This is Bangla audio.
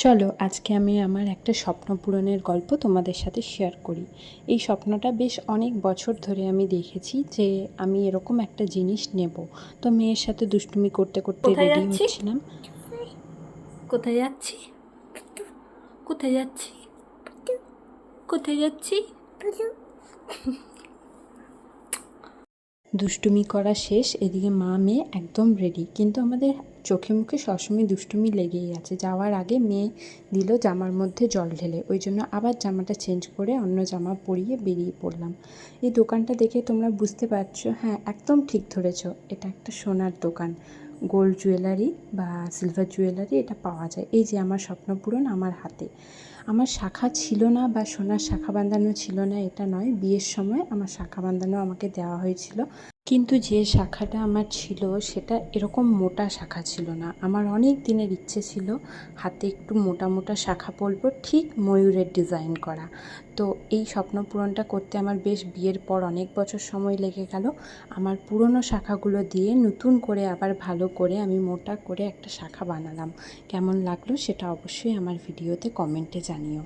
চলো আজকে আমি আমার একটা স্বপ্ন পূরণের গল্প তোমাদের সাথে শেয়ার করি। এই স্বপ্নটা বেশ অনেক বছর ধরে আমি দেখেছি যে আমি এরকম একটা জিনিস নেব। তো মেয়ের সাথে দুষ্টুমি করতে করতে কোথায় রেডি যাচ্ছি? হচ্ছিলাম। কোথায় যাচ্ছি? কোথায় যাচ্ছি? কোথায় যাচ্ছি? দুষ্টুমি করা শেষ, এদিকে মা মেয়ে একদম রেডি, কিন্তু আমাদের চোখে মুখে সবসময় দুষ্টুমি লেগেই আছে। যাওয়ার আগে মেয়ে দিল জামার মধ্যে জল ঢেলে, ওই জন্য আবার জামাটা চেঞ্জ করে অন্য জামা পরিয়ে বেরিয়ে পড়লাম। এই দোকানটা দেখে তোমরা বুঝতে পারছো, হ্যাঁ একদম ঠিক ধরেছ, এটা একটা সোনার দোকান। গোল্ড জুয়েলারি বা সিলভার জুয়েলারি এটা পাওয়া যায়। এই যে আমার স্বপ্ন পূরণ আমার হাতে। আমার শাখা ছিল না বা সোনার শাখা বাঁধানো ছিল না এটা নয়, বিয়ের সময় আমার শাখা বাঁধানো আমাকে দেওয়া হয়েছিল, কিন্তু যে শাখাটা আমার ছিল সেটা এরকম মোটা শাখা ছিল না। আমার অনেক দিনের ইচ্ছে ছিল হাতে একটু মোটা মোটা শাখা পরবো, ঠিক ময়ূরের ডিজাইন করা। তো এই স্বপ্ন পূরণটা করতে আমার বেশ বিয়ের পর অনেক বছর সময় লেগে গেল। আমার পুরনো শাখাগুলো দিয়ে নতুন করে আবার ভালো করে আমি মোটা করে একটা শাখা বানালাম। কেমন লাগলো সেটা অবশ্যই আমার ভিডিওতে কমেন্টে জানিও।